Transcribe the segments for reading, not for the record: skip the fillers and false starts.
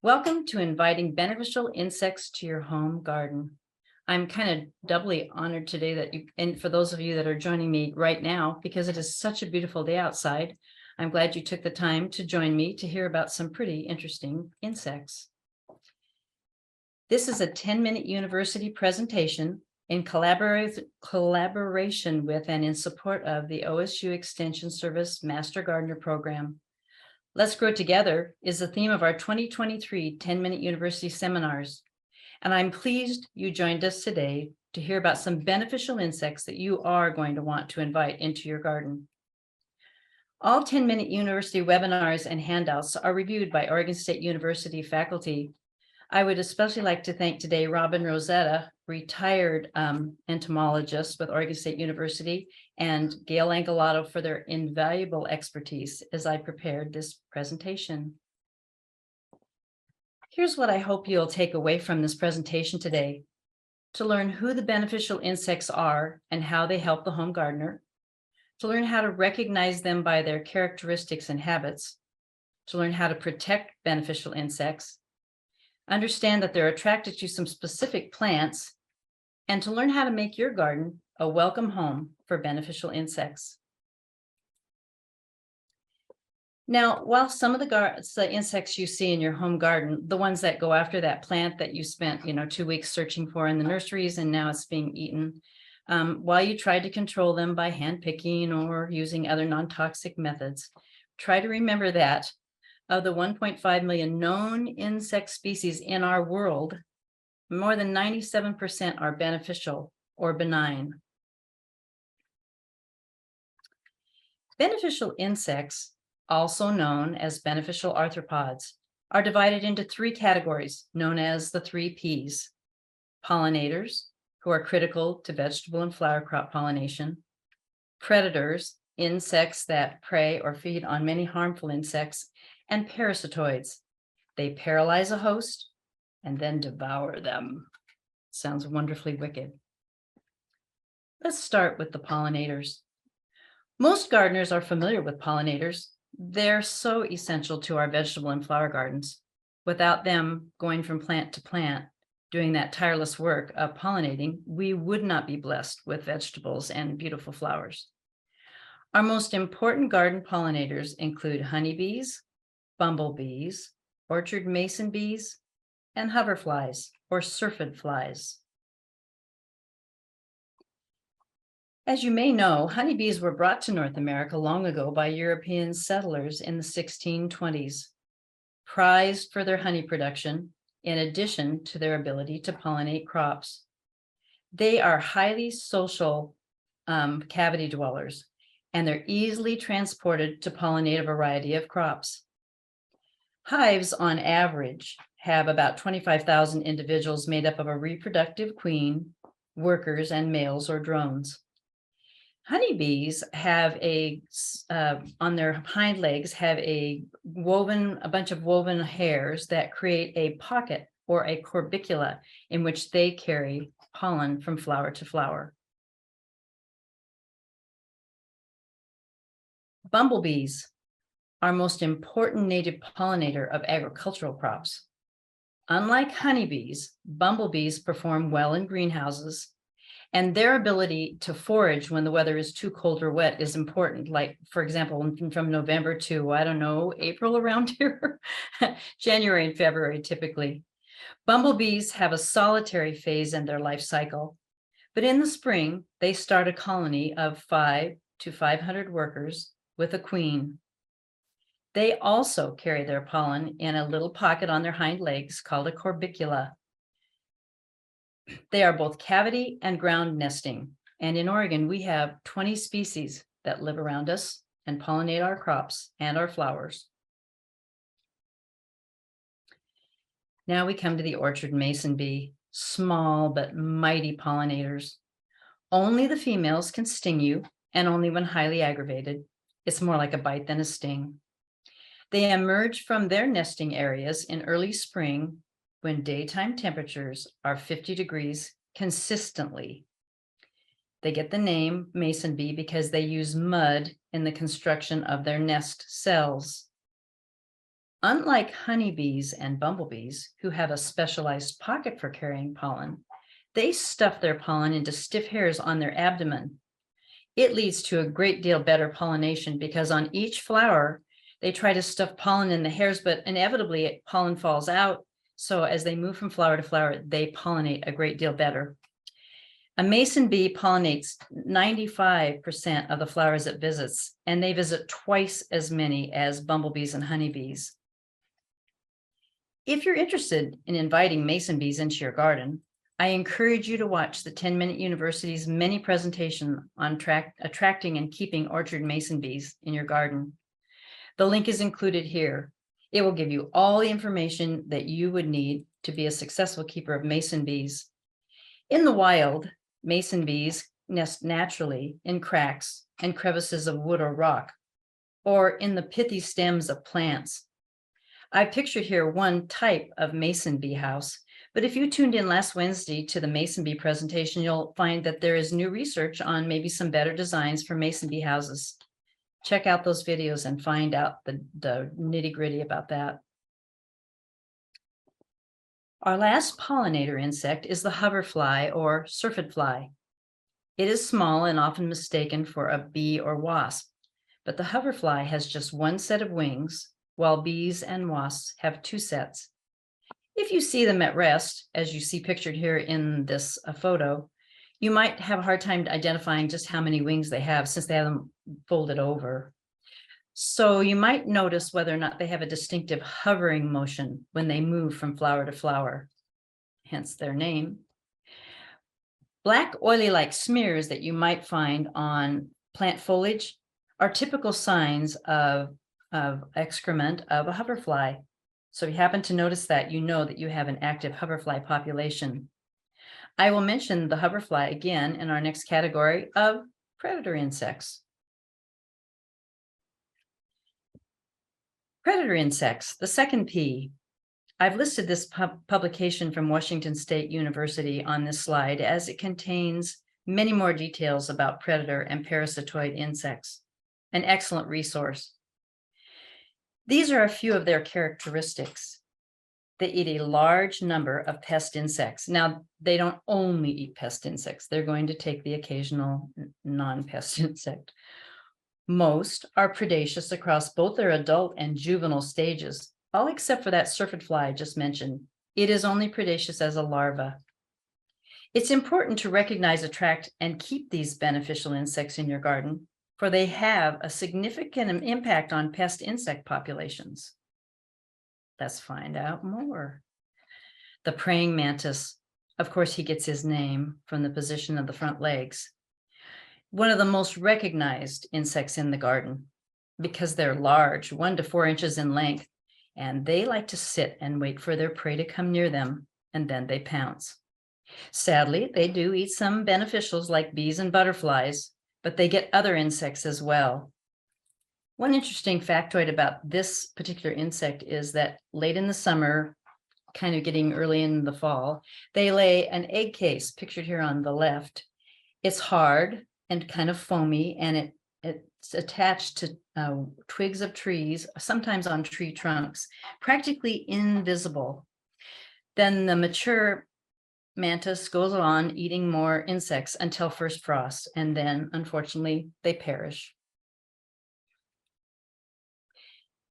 Welcome to inviting beneficial insects to your home garden. I'm kind of doubly honored today that and for those of you that are joining me right now, because it is such a beautiful day outside, I'm glad you took the time to join me to hear about some pretty interesting insects. This is a 10-minute university presentation in collaboration with and in support of the OSU Extension Service Master Gardener Program. Let's Grow Together is the theme of our 2023 10-minute university seminars. And I'm pleased you joined us today to hear about some beneficial insects that you are going to want to invite into your garden. All 10-minute university webinars and handouts are reviewed by Oregon State University faculty. I would especially like to thank today Robin Rosetta, retired entomologist with Oregon State University, and Gail Angelotto for their invaluable expertise as I prepared this presentation. Here's what I hope you'll take away from this presentation today: to learn who the beneficial insects are and how they help the home gardener, to learn how to recognize them by their characteristics and habits, to learn how to protect beneficial insects, understand that they're attracted to some specific plants, and to learn how to make your garden a welcome home for beneficial insects. Now, while some of the insects you see in your home garden, the ones that go after that plant that you spent 2 weeks searching for in the nurseries and now it's being eaten, while you try to control them by hand picking or using other non-toxic methods, try to remember that of the 1.5 million known insect species in our world, more than 97% are beneficial or benign. Beneficial insects, also known as beneficial arthropods, are divided into three categories known as the 3 Ps: pollinators, who are critical to vegetable and flower crop pollination; predators, insects that prey or feed on many harmful insects; and parasitoids. They paralyze a host and then devour them. Sounds wonderfully wicked. Let's start with the pollinators. Most gardeners are familiar with pollinators. They're so essential to our vegetable and flower gardens. Without them going from plant to plant, doing that tireless work of pollinating, we would not be blessed with vegetables and beautiful flowers. Our most important garden pollinators include honeybees, bumblebees, orchard mason bees, and hoverflies or syrphid flies. As you may know, honeybees were brought to North America long ago by European settlers in the 1620s, prized for their honey production, in addition to their ability to pollinate crops. They are highly social cavity dwellers, and they're easily transported to pollinate a variety of crops. Hives, on average, have about 25,000 individuals made up of a reproductive queen, workers, and males or drones. Honeybees have on their hind legs have a bunch of woven hairs that create a pocket or a corbicula in which they carry pollen from flower to flower. Bumblebees, our most important native pollinator of agricultural crops. Unlike honeybees, bumblebees perform well in greenhouses, and their ability to forage when the weather is too cold or wet is important. Like, for example, from November to, April around here, January and February typically. Bumblebees have a solitary phase in their life cycle, but in the spring, they start a colony of 5 to 500 workers with a queen. They also carry their pollen in a little pocket on their hind legs called a corbicula. They are both cavity and ground nesting, and in Oregon, we have 20 species that live around us and pollinate our crops and our flowers. Now we come to the orchard mason bee, small but mighty pollinators. Only the females can sting you, and only when highly aggravated. It's more like a bite than a sting. They emerge from their nesting areas in early spring when daytime temperatures are 50 degrees consistently. They get the name mason bee because they use mud in the construction of their nest cells. Unlike honeybees and bumblebees, who have a specialized pocket for carrying pollen, they stuff their pollen into stiff hairs on their abdomen. It leads to a great deal better pollination because on each flower, they try to stuff pollen in the hairs, but inevitably pollen falls out. So as they move from flower to flower, they pollinate a great deal better. A mason bee pollinates 95% of the flowers it visits, and they visit twice as many as bumblebees and honeybees. If you're interested in inviting mason bees into your garden, I encourage you to watch the 10-Minute University's mini presentation on attracting and keeping orchard mason bees in your garden. The link is included here. It will give you all the information that you would need to be a successful keeper of mason bees. In the wild, mason bees nest naturally in cracks and crevices of wood or rock, or in the pithy stems of plants. I pictured here one type of mason bee house, but if you tuned in last Wednesday to the mason bee presentation, you'll find that there is new research on maybe some better designs for mason bee houses. Check out those videos and find out the nitty-gritty about that. Our last pollinator insect is the hoverfly or syrphid fly. It is small and often mistaken for a bee or wasp, but the hoverfly has just one set of wings, while bees and wasps have two sets. If you see them at rest, as you see pictured here in this photo, you might have a hard time identifying just how many wings they have since they have them folded over. So you might notice whether or not they have a distinctive hovering motion when they move from flower to flower, hence their name. Black oily-like smears that you might find on plant foliage are typical signs of excrement of a hoverfly. So if you happen to notice that, you know that you have an active hoverfly population. I will mention the hoverfly again in our next category of predator insects. Predator insects, the second P. I've listed this publication from Washington State University on this slide as it contains many more details about predator and parasitoid insects, an excellent resource. These are a few of their characteristics. They eat a large number of pest insects. Now, they don't only eat pest insects. They're going to take the occasional non-pest insect. Most are predaceous across both their adult and juvenile stages, all except for that syrphid fly I just mentioned. It is only predaceous as a larva. It's important to recognize, attract, and keep these beneficial insects in your garden, for they have a significant impact on pest insect populations. Let's find out more. The praying mantis, of course, he gets his name from the position of the front legs. One of the most recognized insects in the garden because they're large, 1 to 4 inches in length, and they like to sit and wait for their prey to come near them, and then they pounce. Sadly, they do eat some beneficials like bees and butterflies, but they get other insects as well. One interesting factoid about this particular insect is that late in the summer, kind of getting early in the fall, they lay an egg case pictured here on the left. It's hard and kind of foamy, and it's attached to twigs of trees, sometimes on tree trunks, practically invisible. Then the mature mantis goes on eating more insects until first frost, and then unfortunately they perish.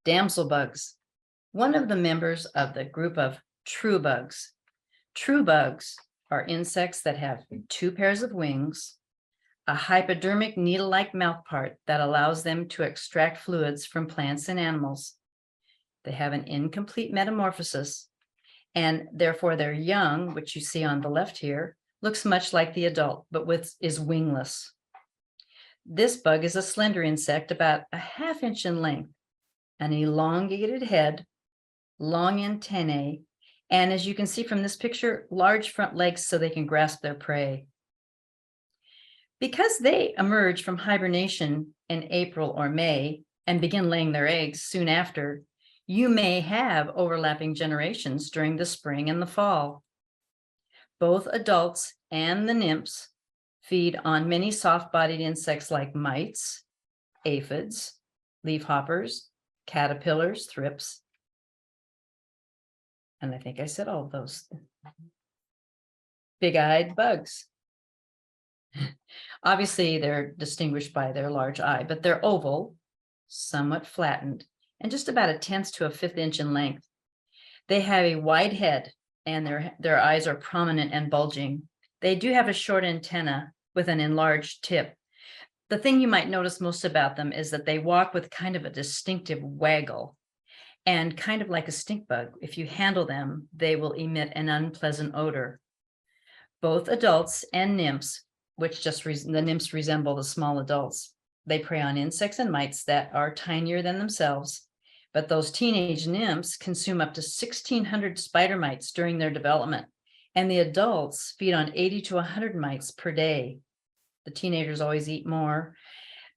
Damsel bugs, one of the members of the group of true bugs. True bugs are insects that have 2 pairs of wings, a hypodermic needle-like mouthpart that allows them to extract fluids from plants and animals. They have an incomplete metamorphosis, and therefore their young, which you see on the left here, looks much like the adult, but is wingless. This bug is a slender insect, about a ½ inch in length, an elongated head, long antennae, and as you can see from this picture, large front legs so they can grasp their prey. Because they emerge from hibernation in April or May and begin laying their eggs soon after, you may have overlapping generations during the spring and the fall. Both adults and the nymphs feed on many soft-bodied insects like mites, aphids, leafhoppers, caterpillars, thrips, And I think I said all of those. Big-eyed bugs. Obviously, they're distinguished by their large eye, but they're oval, somewhat flattened, and just about 1/10 to 1/5 inch in length. They have a wide head, and their eyes are prominent and bulging. They do have a short antenna with an enlarged tip. The thing you might notice most about them is that they walk with kind of a distinctive waggle, and kind of like a stink bug. If you handle them, they will emit an unpleasant odor. Both adults and nymphs, which the nymphs resemble the small adults. They prey on insects and mites that are tinier than themselves, but those teenage nymphs consume up to 1,600 spider mites during their development, and the adults feed on 80 to 100 mites per day. The teenagers always eat more.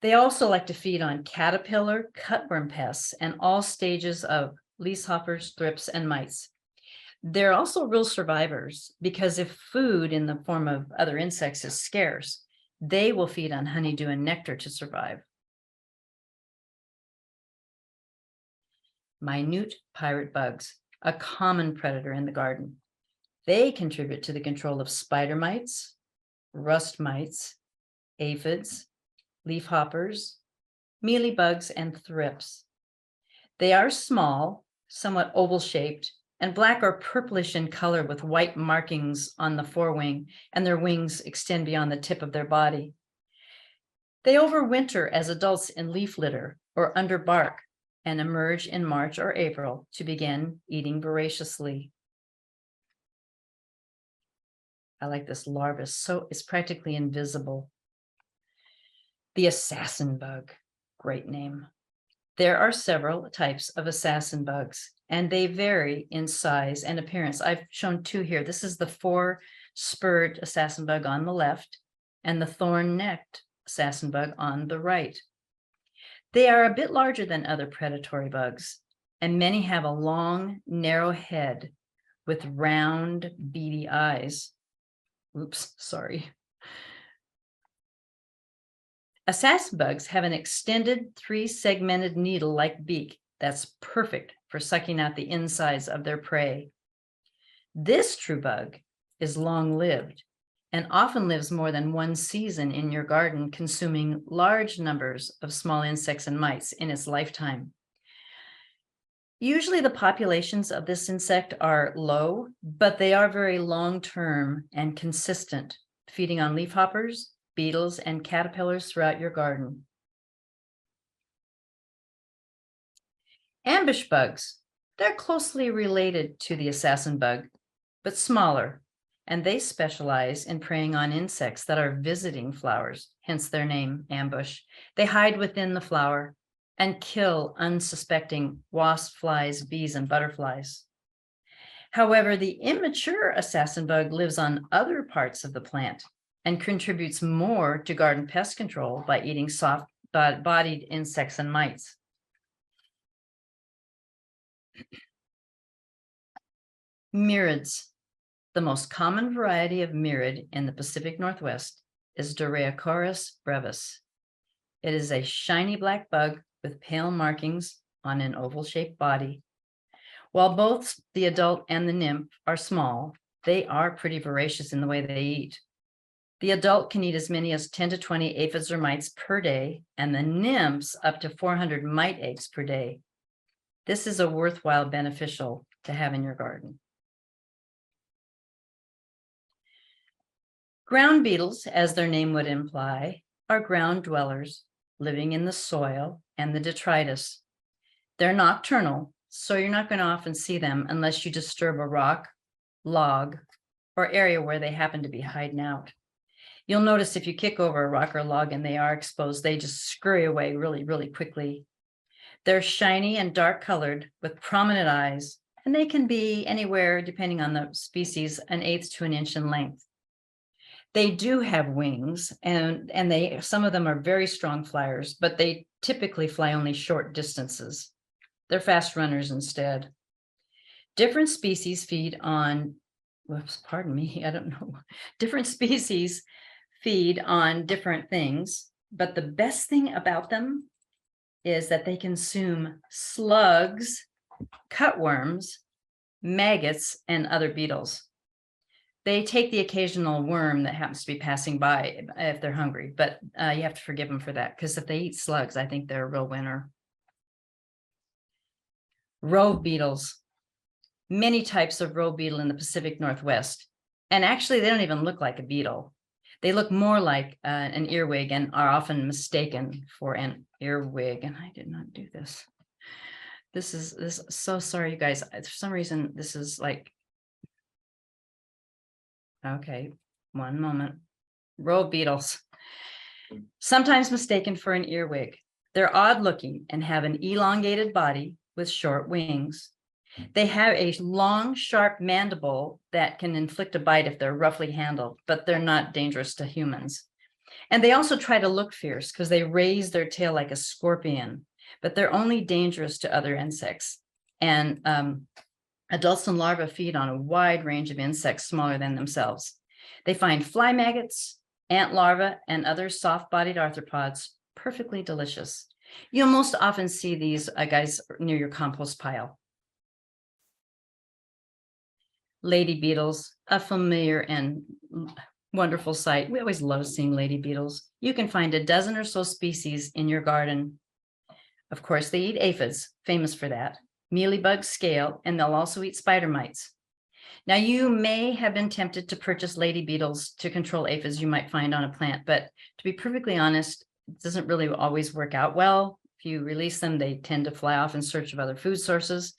They also like to feed on caterpillar, cutworm pests, and all stages of leafhoppers, thrips, and mites. They're also real survivors because if food in the form of other insects is scarce, they will feed on honeydew and nectar to survive. Minute pirate bugs, a common predator in the garden. They contribute to the control of spider mites, rust mites, aphids, leafhoppers, mealybugs, and thrips. They are small, somewhat oval-shaped, and black or purplish in color with white markings on the forewing, and their wings extend beyond the tip of their body. They overwinter as adults in leaf litter or under bark and emerge in March or April to begin eating voraciously. I like this larva, so it's practically invisible. The assassin bug, great name. There are several types of assassin bugs, and they vary in size and appearance. I've shown two here. This is the 4-spurred assassin bug on the left and the thorn-necked assassin bug on the right. They are a bit larger than other predatory bugs, and many have a long, narrow head with round, beady eyes. Oops, sorry. Assassin bugs have an extended 3-segmented needle-like beak that's perfect for sucking out the insides of their prey. This true bug is long-lived and often lives more than 1 season in your garden, consuming large numbers of small insects and mites in its lifetime. Usually the populations of this insect are low, but they are very long-term and consistent, feeding on leafhoppers, beetles, and caterpillars throughout your garden. Ambush bugs, they're closely related to the assassin bug, but smaller, and they specialize in preying on insects that are visiting flowers, hence their name, ambush. They hide within the flower and kill unsuspecting wasps, flies, bees, and butterflies. However, the immature assassin bug lives on other parts of the plant and contributes more to garden pest control by eating soft-bodied insects and mites. Mirids. The most common variety of mirid in the Pacific Northwest is Doreocorus brevis. It is a shiny black bug with pale markings on an oval-shaped body. While both the adult and the nymph are small, they are pretty voracious in the way they eat. The adult can eat as many as 10 to 20 aphids or mites per day, and the nymphs up to 400 mite eggs per day. This is a worthwhile beneficial to have in your garden. Ground beetles, as their name would imply, are ground dwellers living in the soil and the detritus. They're nocturnal, so you're not going to often see them unless you disturb a rock, log, or area where they happen to be hiding out. You'll notice if you kick over a rock or log and they are exposed, they just scurry away really, really quickly. They're shiny and dark colored with prominent eyes, and they can be anywhere, depending on the species, 1/8 to 1 inch in length. They do have wings, and some of them are very strong flyers, but they typically fly only short distances. They're fast runners instead. Different species feed on, different species feed on different things, but the best thing about them is that they consume slugs, cutworms, maggots, and other beetles. They take the occasional worm that happens to be passing by if they're hungry, but you have to forgive them for that, because if they eat slugs, I think they're a real winner. Rove beetles. Many types of rove beetle in the Pacific Northwest. And actually, they don't even look like a beetle. They look more like an earwig and are often mistaken for an earwig. And I did not do this. This is so sorry, you guys. For some reason, this is like, okay, one moment. Rove beetles, sometimes mistaken for an earwig. They're odd looking and have an elongated body with short wings. They have a long, sharp mandible that can inflict a bite if they're roughly handled, but they're not dangerous to humans. And they also try to look fierce because they raise their tail like a scorpion, but they're only dangerous to other insects. And adults and larvae feed on a wide range of insects smaller than themselves. They find fly maggots, ant larvae, and other soft-bodied arthropods perfectly delicious. You'll most often see these guys near your compost pile. Lady beetles, a familiar and wonderful sight. We always love seeing lady beetles. You can find a dozen or so species in your garden. Of course, they eat aphids, famous for that, mealybug, scale, and they'll also eat spider mites. Now, you may have been tempted to purchase lady beetles to control aphids you might find on a plant, but to be perfectly honest, it doesn't really always work out well. If you release them, they tend to fly off in search of other food sources.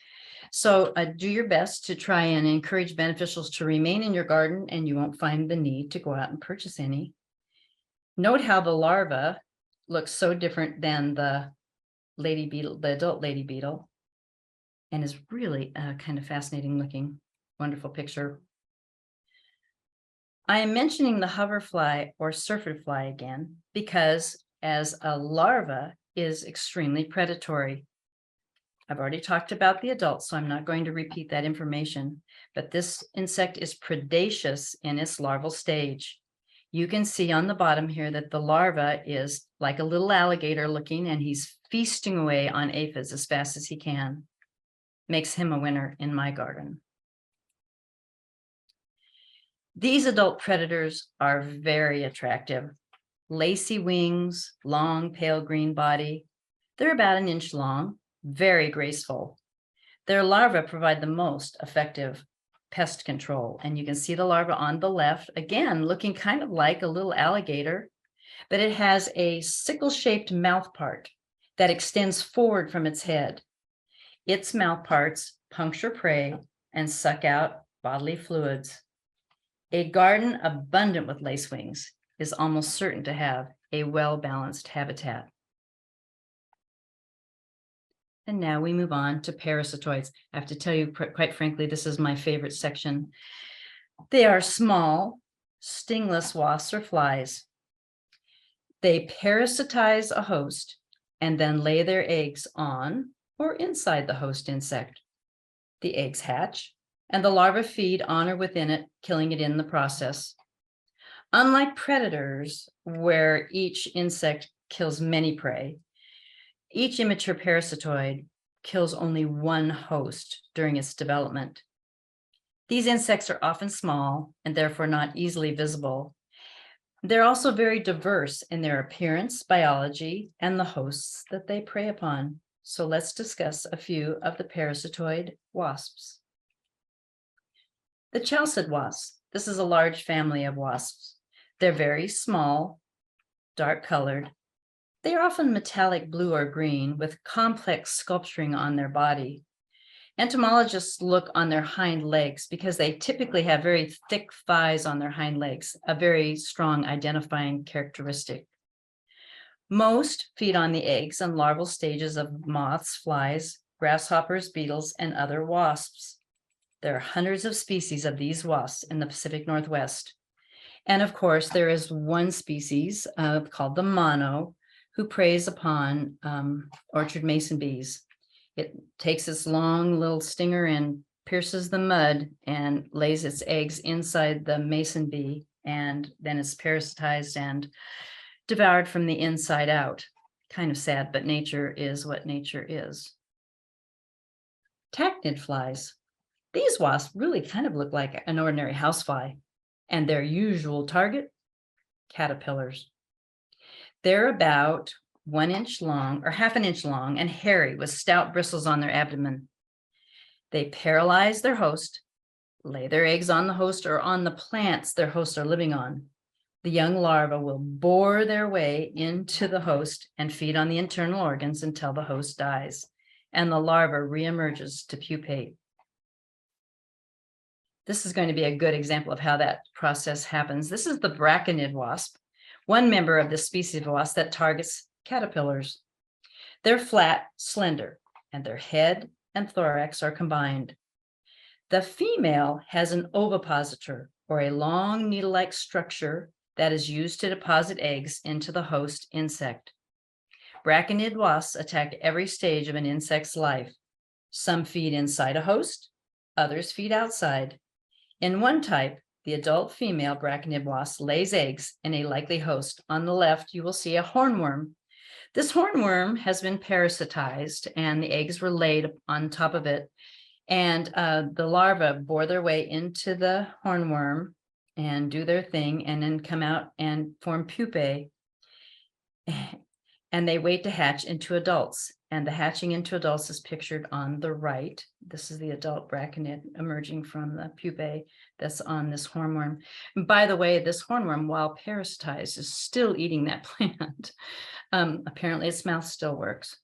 So do your best to try and encourage beneficials to remain in your garden, and you won't find the need to go out and purchase any. Note how the larva looks so different than the lady beetle, the adult lady beetle, and is really kind of fascinating looking. Wonderful picture. I am mentioning the hoverfly or syrphid fly again because as a larva is extremely predatory. I've already talked about the adults, so I'm not going to repeat that information, but this insect is predaceous in its larval stage. You can see on the bottom here that the larva is like a little alligator looking, and he's feasting away on aphids as fast as he can. Makes him a winner in my garden. These adult predators are very attractive. Lacy wings, long pale green body. They're about an inch long. Very graceful. Their larvae provide the most effective pest control. And you can see the larva on the left, again, looking kind of like a little alligator, but it has a sickle-shaped mouth part that extends forward from its head. Its mouth parts puncture prey and suck out bodily fluids. A garden abundant with lacewings is almost certain to have a well-balanced habitat. And now we move on to parasitoids. I have to tell you, quite frankly, this is my favorite section. They are small, stingless wasps or flies. They parasitize a host and then lay their eggs on or inside the host insect. The eggs hatch, and the larvae feed on or within it, killing it in the process. Unlike predators, where each insect kills many prey, each immature parasitoid kills only one host during its development. These insects are often small and therefore not easily visible. They're also very diverse in their appearance, biology, and the hosts that they prey upon. So let's discuss a few of the parasitoid wasps. The Chalcid wasps. This is a large family of wasps. They're very small, dark colored. They are often metallic blue or green with complex sculpturing on their body. Entomologists look on their hind legs because they typically have very thick thighs on their hind legs, a very strong identifying characteristic. Most feed on the eggs and larval stages of moths, flies, grasshoppers, beetles, and other wasps. There are hundreds of species of these wasps in the Pacific Northwest. And of course, there is one species called the mono, who preys upon orchard mason bees. It takes its long little stinger and pierces the mud and lays its eggs inside the mason bee, and then it's parasitized and devoured from the inside out. Kind of sad, but nature is what nature is. Tachinid flies. These wasps really kind of look like an ordinary housefly, and their usual target, caterpillars. They're about 1 inch long or half an inch long and hairy with stout bristles on their abdomen. They paralyze their host, lay their eggs on the host or on the plants their hosts are living on. The young larvae will bore their way into the host and feed on the internal organs until the host dies, and the larva reemerges to pupate. This is going to be a good example of how that process happens. This is the Braconid wasp, one member of this species of wasp that targets caterpillars. They're flat, slender, and their head and thorax are combined. The female has an ovipositor, or a long needle-like structure that is used to deposit eggs into the host insect. Braconid wasps attack every stage of an insect's life. Some feed inside a host, others feed outside. In one type, the adult female Braconid wasp lays eggs in a likely host. On the left, you will see a hornworm. This hornworm has been parasitized, and the eggs were laid on top of it. And the larvae bore their way into the hornworm and do their thing, and then come out and form pupae. And they wait to hatch into adults. And the hatching into adults is pictured on the right. This is the adult Braconid emerging from the pupae that's on this hornworm. And by the way, this hornworm, while parasitized, is still eating that plant. Apparently its mouth still works.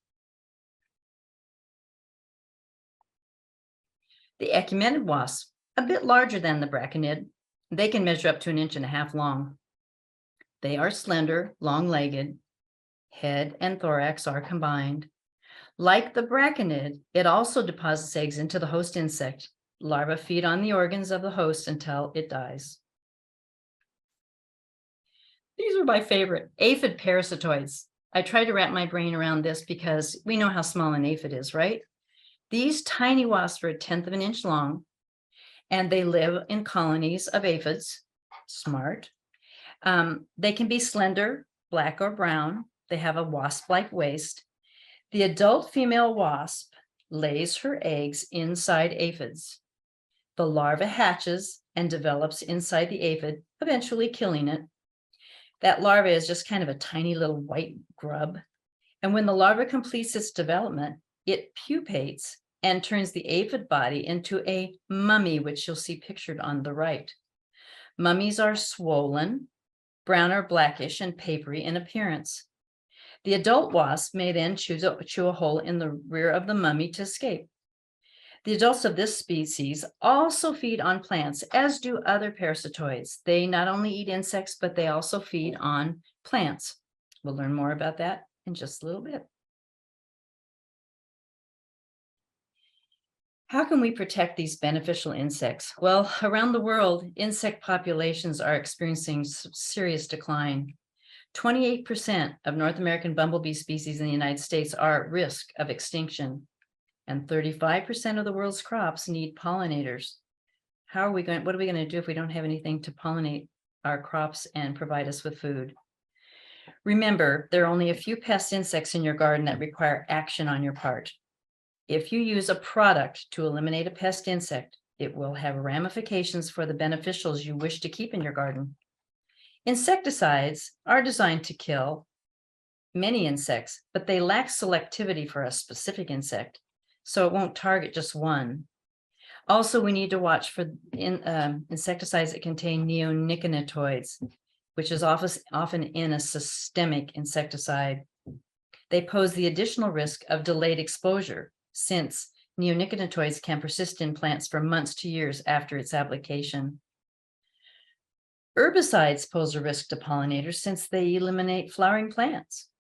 The Ecumeniid wasp, a bit larger than the Braconid, they can measure up to 1.5 inches long. They are slender, long-legged. Head and thorax are combined. Like the Braconid, it also deposits eggs into the host insect. Larvae feed on the organs of the host until it dies. These are my favorite, Aphid Parasitoids. I tried to wrap my brain around this because we know how small an aphid is, right? These tiny wasps are 1/10 of an inch long, and they live in colonies of aphids. Smart. They can be slender, black or brown. They have a wasp-like waist. The adult female wasp lays her eggs inside aphids. The larva hatches and develops inside the aphid, eventually killing it. That larva is just kind of a tiny little white grub. And when the larva completes its development, it pupates and turns the aphid body into a mummy, which you'll see pictured on the right. Mummies are swollen, brown or blackish, and papery in appearance. The adult wasp may then chew a hole in the rear of the mummy to escape. The adults of this species also feed on plants, as do other parasitoids. They not only eat insects, but they also feed on plants. We'll learn more about that in just a little bit. How can we protect these beneficial insects? Well, around the world, insect populations are experiencing serious decline. 28% of North American bumblebee species in the United States are at risk of extinction, and 35% of the world's crops need pollinators. What are we going to do if we don't have anything to pollinate our crops and provide us with food? Remember, there are only a few pest insects in your garden that require action on your part. If you use a product to eliminate a pest insect, it will have ramifications for the beneficials you wish to keep in your garden. Insecticides are designed to kill many insects, but they lack selectivity for a specific insect, so it won't target just one. Also, we need to watch for insecticides that contain neonicotinoids, which is often in a systemic insecticide. They pose the additional risk of delayed exposure, since neonicotinoids can persist in plants for months to years after its application. Herbicides pose a risk to pollinators since they eliminate flowering plants.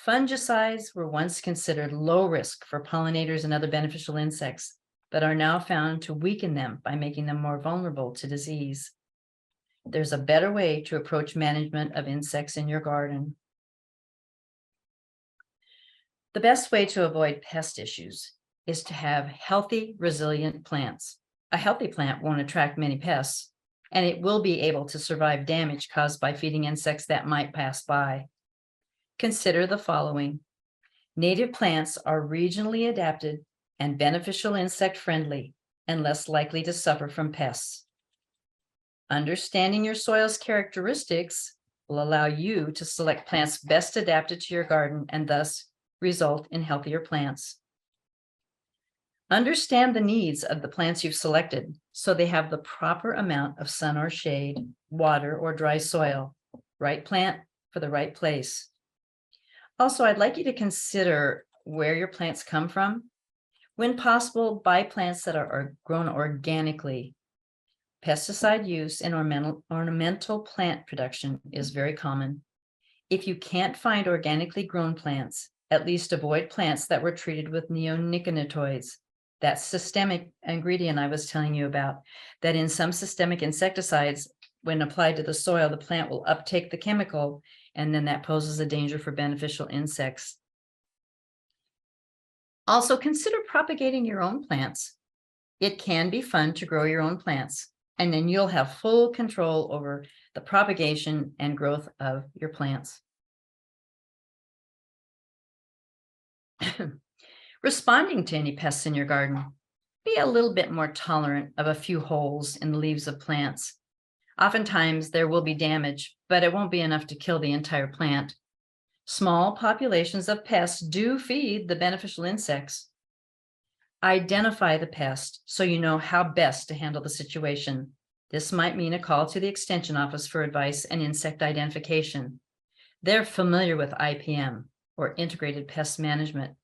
Fungicides were once considered low risk for pollinators and other beneficial insects, but are now found to weaken them by making them more vulnerable to disease. There's a better way to approach management of insects in your garden. The best way to avoid pest issues is to have healthy, resilient plants. A healthy plant won't attract many pests, and it will be able to survive damage caused by feeding insects that might pass by. Consider the following. Native plants are regionally adapted and beneficial insect friendly, and less likely to suffer from pests. Understanding your soil's characteristics will allow you to select plants best adapted to your garden and thus result in healthier plants. Understand the needs of the plants you've selected so they have the proper amount of sun or shade, water or dry soil, right plant for the right place. Also, I'd like you to consider where your plants come from. When possible, buy plants that are grown organically. Pesticide use in ornamental plant production is very common. If you can't find organically grown plants, at least avoid plants that were treated with neonicotinoids. That systemic ingredient I was telling you about, that in some systemic insecticides, when applied to the soil, the plant will uptake the chemical, and then that poses a danger for beneficial insects. Also, consider propagating your own plants. It can be fun to grow your own plants, and then you'll have full control over the propagation and growth of your plants. Responding to any pests in your garden, be a little bit more tolerant of a few holes in the leaves of plants. Oftentimes there will be damage, but it won't be enough to kill the entire plant. Small populations of pests do feed the beneficial insects. Identify the pest so you know how best to handle the situation. This might mean a call to the Extension Office for advice and insect identification. They're familiar with IPM, or Integrated Pest Management,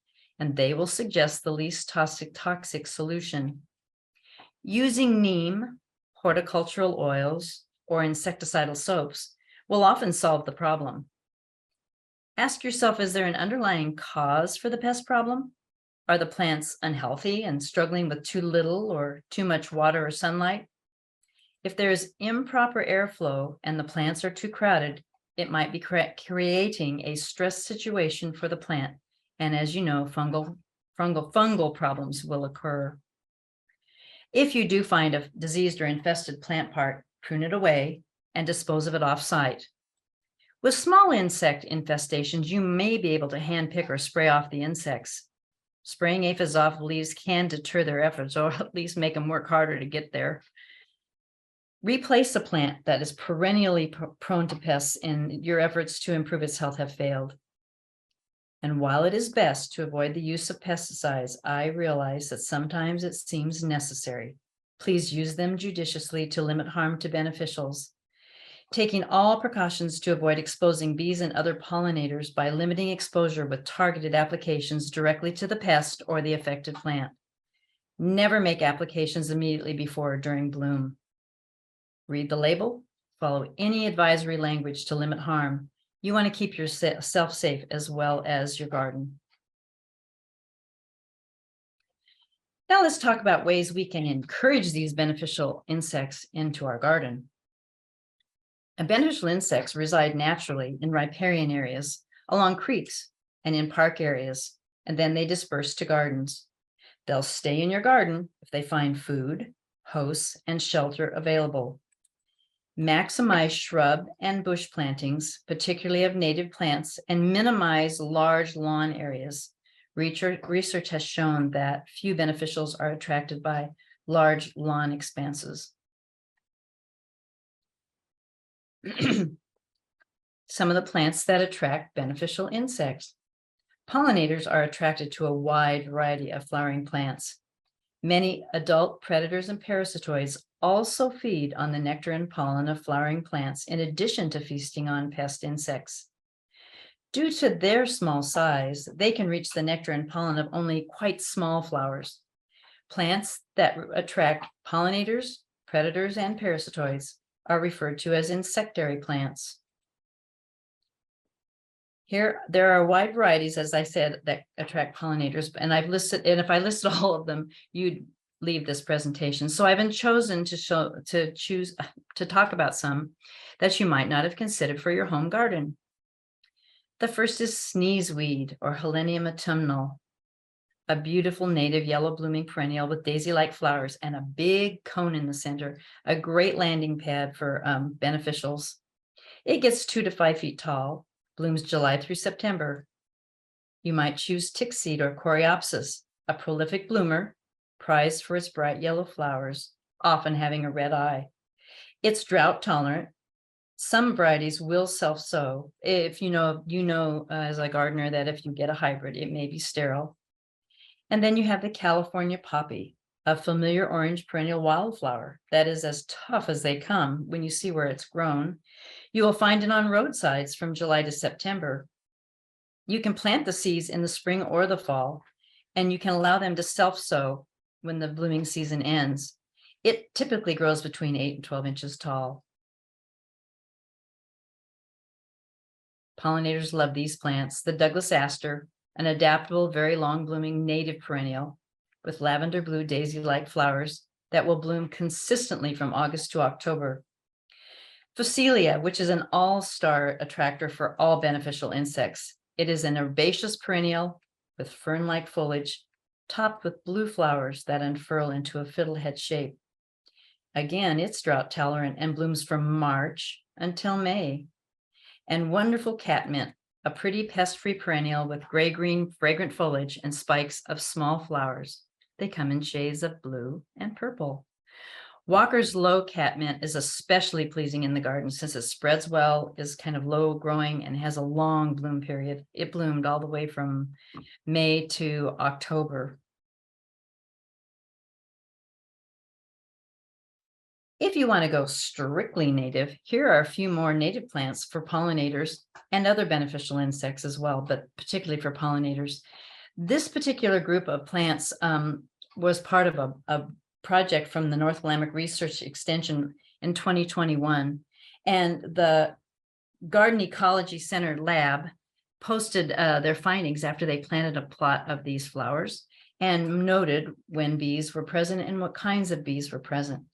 and they will suggest the least toxic solution. Using neem, horticultural oils, or insecticidal soaps will often solve the problem. Ask yourself, is there an underlying cause for the pest problem? Are the plants unhealthy and struggling with too little or too much water or sunlight? If there is improper airflow and the plants are too crowded, it might be creating a stress situation for the plant. And as you know, fungal problems will occur. If you do find a diseased or infested plant part, prune it away and dispose of it off-site. With small insect infestations, you may be able to handpick or spray off the insects. Spraying aphids off leaves can deter their efforts, or at least make them work harder to get there. Replace a plant that is perennially prone to pests, and your efforts to improve its health have failed. And while it is best to avoid the use of pesticides, I realize that sometimes it seems necessary. Please use them judiciously to limit harm to beneficials. Taking all precautions to avoid exposing bees and other pollinators by limiting exposure with targeted applications directly to the pest or the affected plant. Never make applications immediately before or during bloom. Read the label, follow any advisory language to limit harm. You want to keep yourself safe as well as your garden. Now let's talk about ways we can encourage these beneficial insects into our garden. And beneficial insects reside naturally in riparian areas, along creeks, and in park areas, and then they disperse to gardens. They'll stay in your garden if they find food, hosts, and shelter available. Maximize shrub and bush plantings, particularly of native plants, and minimize large lawn areas. Research has shown that few beneficials are attracted by large lawn expanses. Some of the plants that attract beneficial insects. Pollinators are attracted to a wide variety of flowering plants. Many adult predators and parasitoids also feed on the nectar and pollen of flowering plants, in addition to feasting on pest insects. Due to their small size, they can reach the nectar and pollen of only quite small flowers. Plants that attract pollinators, predators, and parasitoids are referred to as insectary plants. Here, there are wide varieties, as I said, that attract pollinators, and if I listed all of them, you'd leave this presentation. So I've been chosen to talk about some that you might not have considered for your home garden. The first is sneezeweed, or Helenium autumnal, a beautiful native yellow blooming perennial with daisy-like flowers and a big cone in the center, a great landing pad for beneficials. It gets 2 to 5 feet tall, blooms July through September. You might choose tick seed or coreopsis, a prolific bloomer, prized for its bright yellow flowers, often having a red eye. It's drought tolerant. Some varieties will self-sow. If you know as a gardener that if you get a hybrid, it may be sterile. And then you have the California poppy, a familiar orange perennial wildflower that is as tough as they come when you see where it's grown. You will find it on roadsides from July to September. You can plant the seeds in the spring or the fall, and you can allow them to self-sow when the blooming season ends. It typically grows between 8 and 12 inches tall. Pollinators love these plants. The Douglas aster, an adaptable, very long blooming native perennial with lavender blue daisy-like flowers that will bloom consistently from August to October. Phacelia, which is an all-star attractor for all beneficial insects. It is an herbaceous perennial with fern-like foliage, topped with blue flowers that unfurl into a fiddlehead shape. Again, it's drought tolerant and blooms from March until May. And wonderful catmint, a pretty pest-free perennial with gray-green fragrant foliage and spikes of small flowers. They come in shades of blue and purple. Walker's low catmint is especially pleasing in the garden since it spreads well, is kind of low growing, and has a long bloom period. It bloomed all the way from May to October. If you want to go strictly native, here are a few more native plants for pollinators and other beneficial insects as well, but particularly for pollinators. This particular group of plants was part of a project from the North Willamette Research Extension in 2021. And the Garden Ecology Center lab posted their findings after they planted a plot of these flowers and noted when bees were present and what kinds of bees were present.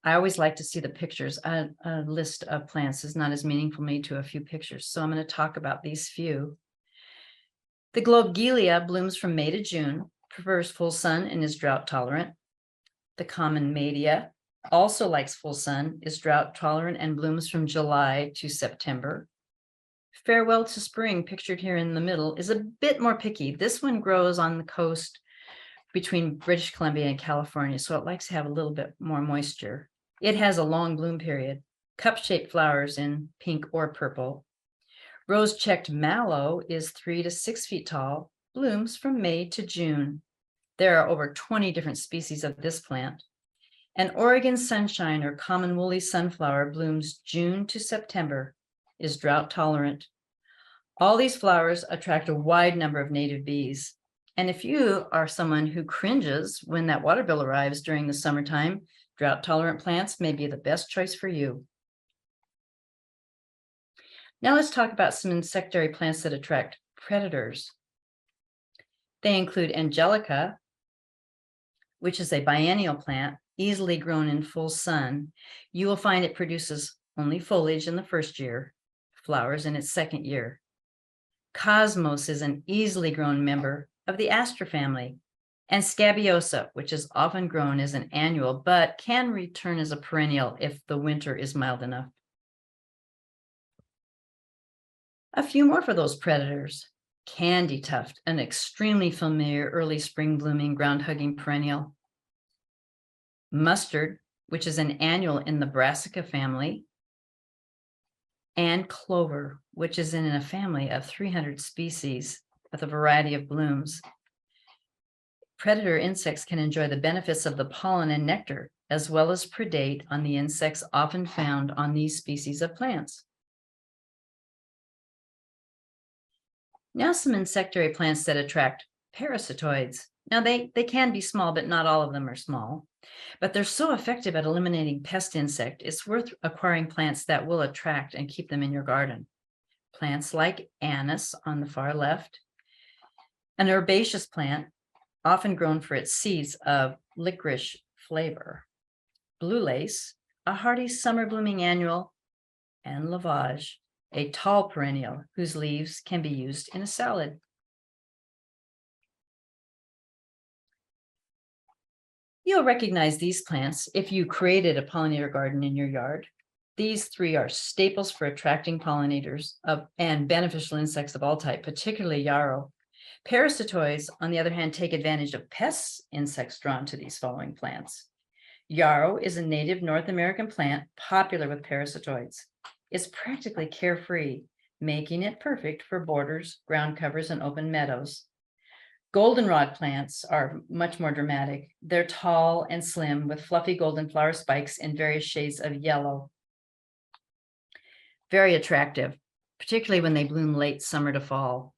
I always like to see the pictures. A list of plants is not as meaningful to me to a few pictures. So I'm going to talk about these few. The Globegelia blooms from May to June, prefers full sun and is drought tolerant. The common Madia also likes full sun, is drought tolerant and blooms from July to September. Farewell to Spring, pictured here in the middle, is a bit more picky. This one grows on the coast between British Columbia and California, so it likes to have a little bit more moisture. It has a long bloom period, cup-shaped flowers in pink or purple. Rose-checked mallow is 3 to 6 feet tall, blooms from May to June. There are over 20 different species of this plant. And Oregon sunshine or common woolly sunflower blooms June to September, is drought tolerant. All these flowers attract a wide number of native bees. And if you are someone who cringes when that water bill arrives during the summertime, drought tolerant plants may be the best choice for you. Now let's talk about some insectary plants that attract predators. They include Angelica, which is a biennial plant, easily grown in full sun. You will find it produces only foliage in the first year, flowers in its second year. Cosmos is an easily grown member of the aster family, and Scabiosa, which is often grown as an annual, but can return as a perennial if the winter is mild enough. A few more for those predators. Candy tuft, an extremely familiar early spring blooming ground-hugging perennial. Mustard, which is an annual in the Brassica family. And clover, which is in a family of 300 species with a variety of blooms. Predator insects can enjoy the benefits of the pollen and nectar, as well as predate on the insects often found on these species of plants. Now some insectary plants that attract parasitoids. Now they can be small, but not all of them are small. But they're so effective at eliminating pest insect, it's worth acquiring plants that will attract and keep them in your garden. Plants like anise on the far left, an herbaceous plant, often grown for its seeds of licorice flavor. Blue lace, a hardy summer blooming annual, and lavage, a tall perennial whose leaves can be used in a salad. You'll recognize these plants if you created a pollinator garden in your yard. These three are staples for attracting pollinators and beneficial insects of all type, particularly yarrow. Parasitoids, on the other hand, take advantage of pests insects drawn to these following plants. Yarrow is a native North American plant popular with parasitoids. It's practically carefree, making it perfect for borders, ground covers, and open meadows. Goldenrod plants are much more dramatic. They're tall and slim with fluffy golden flower spikes in various shades of yellow. Very attractive, particularly when they bloom late summer to fall.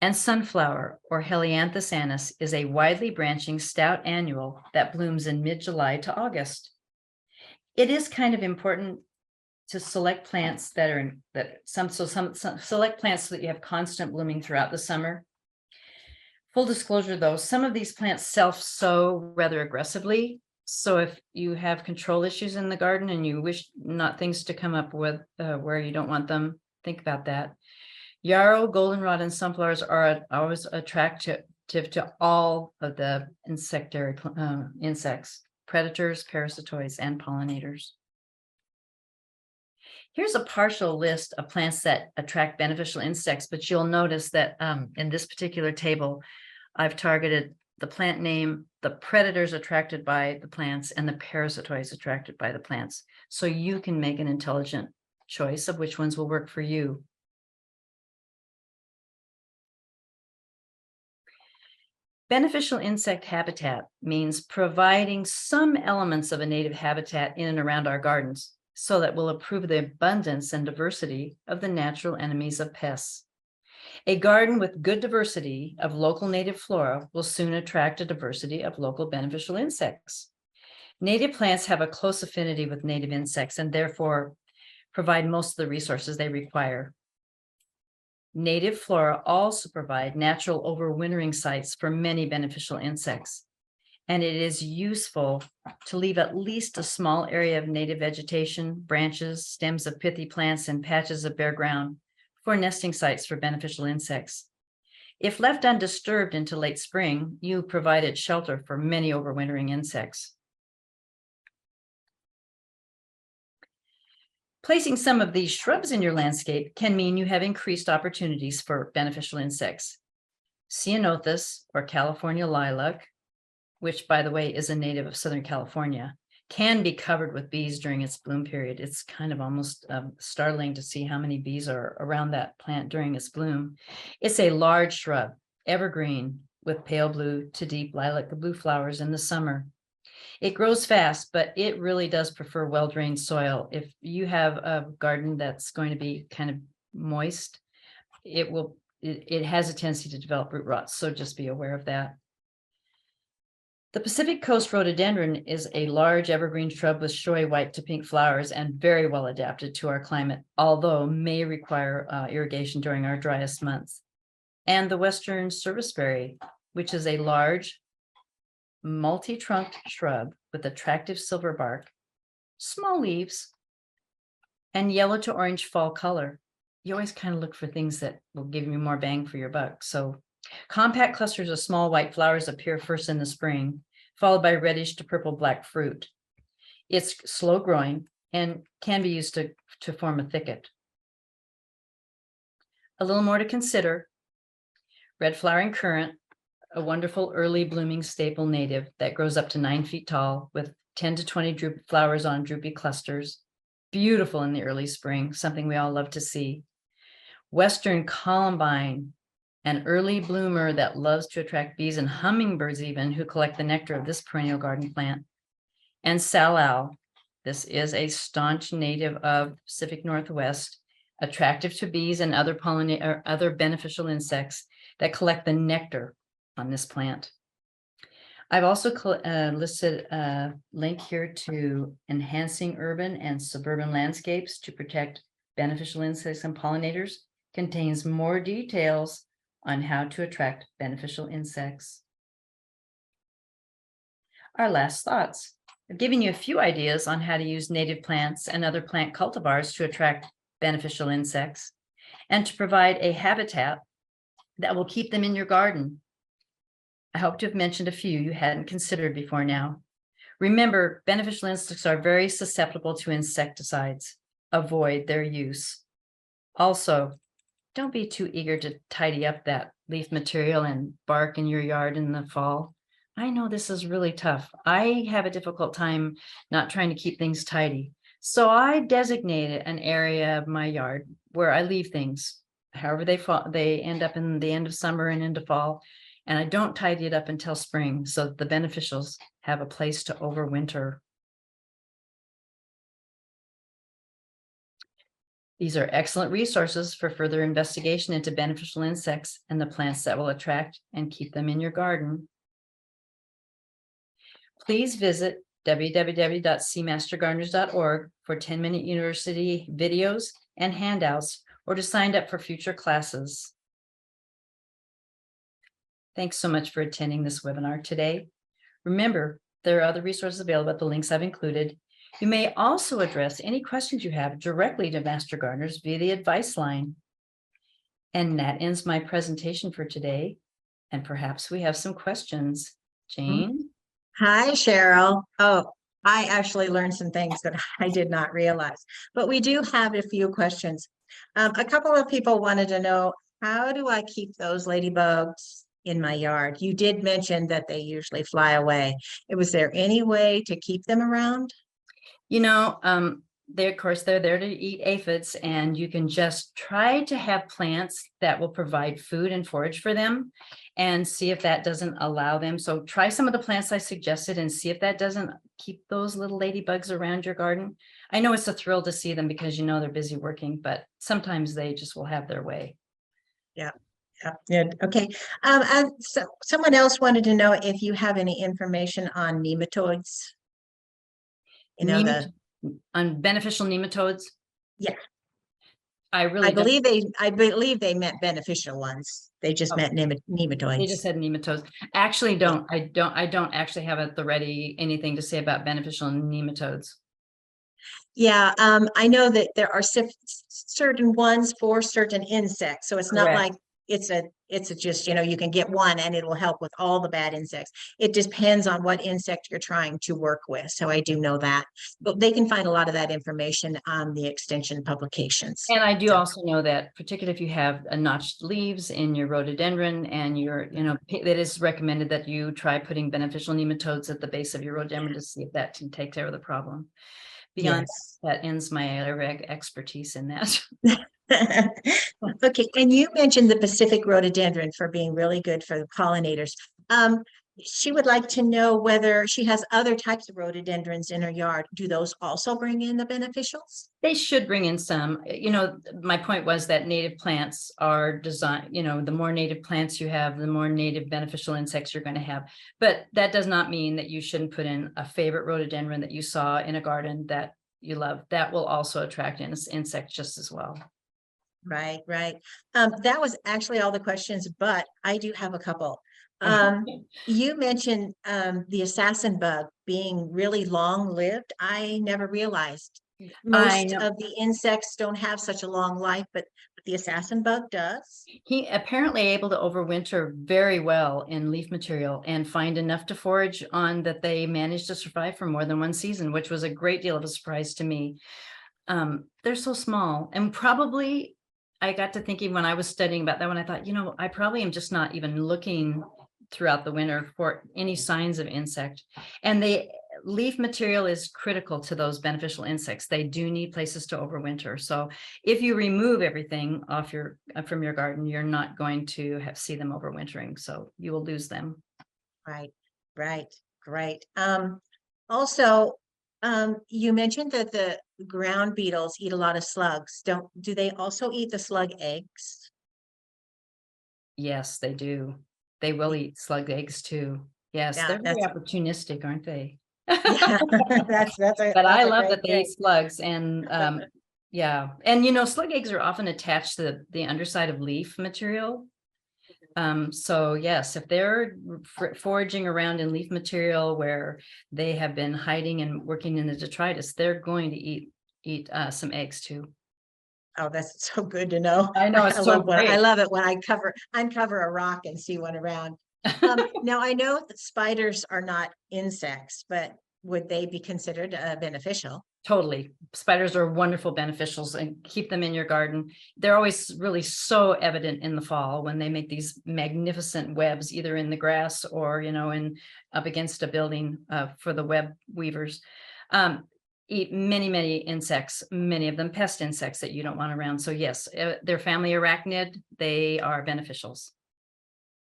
And sunflower, or Helianthus annuus, is a widely branching stout annual that blooms in mid-July to August. It is kind of important to select plants that are select plants so that you have constant blooming throughout the summer. Full disclosure, though, some of these plants self-sow rather aggressively. So if you have control issues in the garden and you wish not things to come up with where you don't want them, think about that. Yarrow, goldenrod, and sunflowers are always attractive to all of the insectary insects, predators, parasitoids, and pollinators. Here's a partial list of plants that attract beneficial insects, but you'll notice that in this particular table, I've targeted the plant name, the predators attracted by the plants, and the parasitoids attracted by the plants. So you can make an intelligent choice of which ones will work for you. Beneficial insect habitat means providing some elements of a native habitat in and around our gardens so that will improve the abundance and diversity of the natural enemies of pests. A garden with good diversity of local native flora will soon attract a diversity of local beneficial insects. Native plants have a close affinity with native insects and therefore provide most of the resources they require. Native flora also provide natural overwintering sites for many beneficial insects, and it is useful to leave at least a small area of native vegetation, branches, stems of pithy plants, and patches of bare ground for nesting sites for beneficial insects. If left undisturbed into late spring, you provided shelter for many overwintering insects. Placing some of these shrubs in your landscape can mean you have increased opportunities for beneficial insects. Ceanothus, or California lilac, which, by the way, is a native of Southern California, can be covered with bees during its bloom period. It's kind of almost startling to see how many bees are around that plant during its bloom. It's a large shrub, evergreen, with pale blue to deep lilac blue flowers in the summer. It grows fast, but it really does prefer well-drained soil. If you have a garden that's going to be kind of moist, it has a tendency to develop root rot, so just be aware of that. The Pacific Coast rhododendron is a large evergreen shrub with showy white to pink flowers and very well adapted to our climate, although may require irrigation during our driest months. And the Western serviceberry, which is a large, multi-trunked shrub with attractive silver bark, small leaves, and yellow to orange fall color. You always kind of look for things that will give you more bang for your buck. So compact clusters of small white flowers appear first in the spring, followed by reddish to purple black fruit. It's slow growing and can be used to form a thicket. A little more to consider: red flowering currant, a wonderful early blooming staple native that grows up to 9 feet tall with 10 to 20 flowers on droopy clusters. Beautiful in the early spring, something we all love to see. Western columbine, an early bloomer that loves to attract bees and hummingbirds even, who collect the nectar of this perennial garden plant. And salal, this is a staunch native of the Pacific Northwest, attractive to bees and other beneficial insects that collect the nectar on this plant. I've also listed a link here to Enhancing Urban and Suburban Landscapes to Protect Beneficial Insects and Pollinators. Contains more details on how to attract beneficial insects. Our last thoughts. I've given you a few ideas on how to use native plants and other plant cultivars to attract beneficial insects and to provide a habitat that will keep them in your garden. I hope to have mentioned a few you hadn't considered before now. Remember, beneficial insects are very susceptible to insecticides. Avoid their use. Also, don't be too eager to tidy up that leaf material and bark in your yard in the fall. I know this is really tough. I have a difficult time not trying to keep things tidy. So I designated an area of my yard where I leave things. However they end up in the end of summer and into fall. And I don't tidy it up until spring so that the beneficials have a place to overwinter. These are excellent resources for further investigation into beneficial insects and the plants that will attract and keep them in your garden. Please visit www.cmastergardeners.org for 10-minute university videos and handouts, or to sign up for future classes. Thanks so much for attending this webinar today. Remember, there are other resources available at the links I've included. You may also address any questions you have directly to Master Gardeners via the advice line. And that ends my presentation for today. And perhaps we have some questions. Jane? Hi, Cheryl. Oh, I actually learned some things that I did not realize, but we do have a few questions. A couple of people wanted to know, how do I keep those ladybugs in my yard? You did mention that they usually fly away. Was there any way to keep them around? Of course, they're there to eat aphids, and you can just try to have plants that will provide food and forage for them and see if that doesn't allow them. So try some of the plants I suggested and see if that doesn't keep those little ladybugs around your garden. I know it's a thrill to see them because they're busy working, but sometimes they just will have their way. Yeah. Good. Okay. And so someone else wanted to know if you have any information on nematodes. On beneficial nematodes. Yeah. I believe they meant beneficial ones. They just meant nematodes. They just said nematodes. Actually, I don't actually have at the ready anything to say about beneficial nematodes. Yeah, I know that there are certain ones for certain insects, so it's not like it's just, you can get one and it will help with all the bad insects. It depends on what insect you're trying to work with. So I do know that, but they can find a lot of that information on the extension publications. And I do also know that, particularly if you have notched leaves in your rhododendron and it is recommended that you try putting beneficial nematodes at the base of your rhododendron to see if that can take care of the problem. Beyond that ends my expertise in that. Okay, and you mentioned the Pacific rhododendron for being really good for the pollinators. She would like to know whether she has other types of rhododendrons in her yard. Do those also bring in the beneficials? They should bring in some. My point was that native plants are designed, the more native plants you have, the more native beneficial insects you're going to have. But that does not mean that you shouldn't put in a favorite rhododendron that you saw in a garden that you love. That will also attract insects just as well. Right. That was actually all the questions, but I do have a couple. You mentioned the assassin bug being really long-lived. I never realized most of the insects don't have such a long life, but the assassin bug does. He apparently able to overwinter very well in leaf material and find enough to forage on that they managed to survive for more than one season, which was a great deal of a surprise to me. They're so small, and probably I got to thinking when I was studying about that one, I thought, I probably am just not even looking throughout the winter for any signs of insect. And the leaf material is critical to those beneficial insects. They do need places to overwinter. So if you remove everything off from your garden, you're not going to see them overwintering. So you will lose them. Right. Great. Also, you mentioned that the ground beetles eat a lot of slugs. Do they also eat the slug eggs? Yes, they do. They will eat slug eggs too. Yes, they're very opportunistic, aren't they? Yeah, but I love that they eat slugs, and and slug eggs are often attached to the underside of leaf material. So yes, if they're foraging around in leaf material where they have been hiding and working in the detritus, they're going to eat some eggs too. Oh, that's so good to know. I know, it's so great. I love it when I uncover a rock and see one around. Now I know that spiders are not insects, but would they be considered beneficial? Totally. Spiders are wonderful beneficials, and keep them in your garden. They're always really so evident in the fall when they make these magnificent webs, either in the grass or, in up against a building for the web weavers. Eat many, many insects, many of them pest insects that you don't want around. So yes, they're family arachnid. They are beneficials.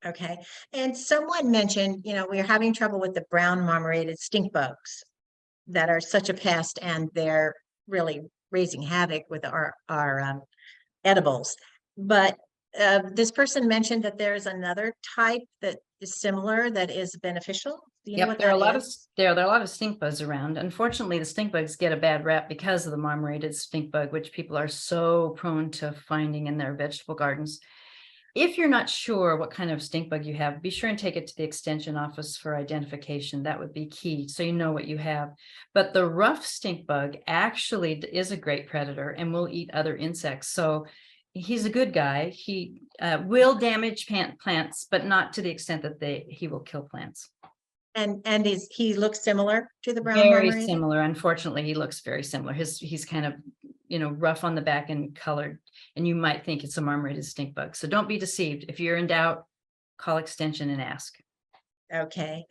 Okay. And someone mentioned, we're having trouble with the brown marmorated stink bugs that are such a pest, and they're really raising havoc with our edibles. But this person mentioned that there's another type that is similar that is beneficial. Do you know what There are a that lot is? there are a lot of stink bugs around. Unfortunately, the stink bugs get a bad rap because of the marmorated stink bug, which people are so prone to finding in their vegetable gardens. If you're not sure what kind of stink bug you have, be sure and take it to the extension office for identification. That would be key, so you know what you have. But the rough stink bug actually is a great predator and will eat other insects. So he's a good guy. He will damage plants, but not to the extent that he will kill plants. And he looks similar to the brown Very marmorated? similar. Unfortunately, he looks very similar. He's kind of, rough on the back and colored, and you might think it's a marmorated stink bug. So don't be deceived. If you're in doubt, call extension and ask. Okay.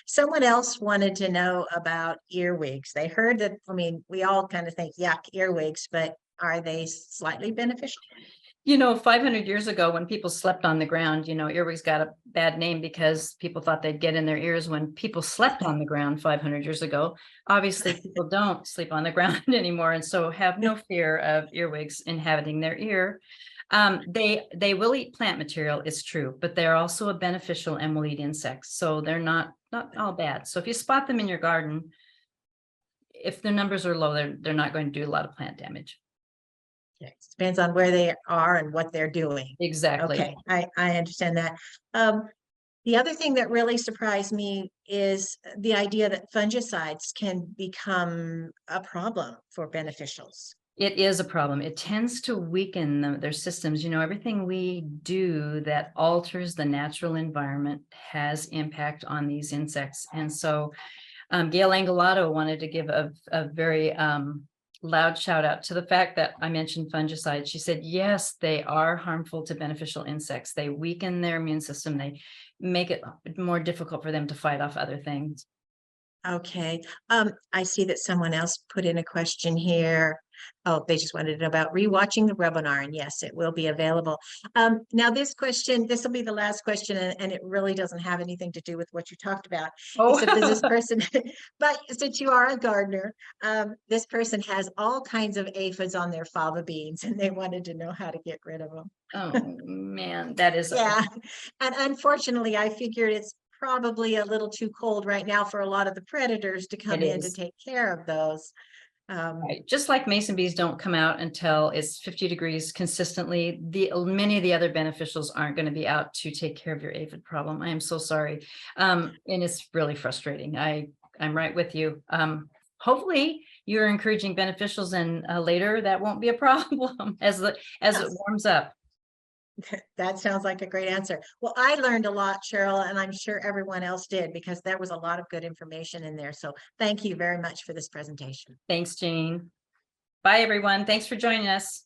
Someone else wanted to know about earwigs. They heard that, we all kind of think, yuck, earwigs, but are they slightly beneficial? 500 years ago, when people slept on the ground, earwigs got a bad name because people thought they'd get in their ears when people slept on the ground 500 years ago. Obviously, people don't sleep on the ground anymore, and so have no fear of earwigs inhabiting their ear. They will eat plant material, it's true, but they're also a beneficial and will eat insects. So they're not all bad. So if you spot them in your garden, if their numbers are low, they're not going to do a lot of plant damage. Okay. Depends on where they are and what they're doing. Exactly. Okay, I understand that. The other thing that really surprised me is the idea that fungicides can become a problem for beneficials. It is a problem. It tends to weaken their systems. Everything we do that alters the natural environment has impact on these insects. And so Gail Angelato wanted to give a very loud shout out to the fact that I mentioned fungicides. She said, yes, they are harmful to beneficial insects. They weaken their immune system. They make it more difficult for them to fight off other things. Okay. I see that someone else put in a question here. Oh, they just wanted to know about rewatching the webinar, and yes, it will be available. Now this will be the last question, and it really doesn't have anything to do with what you talked about. Oh. Except that this person, but since you are a gardener, this person has all kinds of aphids on their fava beans, and they wanted to know how to get rid of them. Oh man, that is Yeah. And unfortunately, I figured it's probably a little too cold right now for a lot of the predators to come in to take care of those. Right. Just like mason bees don't come out until it's 50 degrees consistently, many of the other beneficials aren't going to be out to take care of your aphid problem. I am so sorry. And it's really frustrating. I'm right with you. Hopefully you're encouraging beneficials, and later that won't be a problem as it warms up. That sounds like a great answer. Well, I learned a lot, Cheryl, and I'm sure everyone else did, because there was a lot of good information in there. So thank you very much for this presentation. Thanks, Jane. Bye, everyone. Thanks for joining us.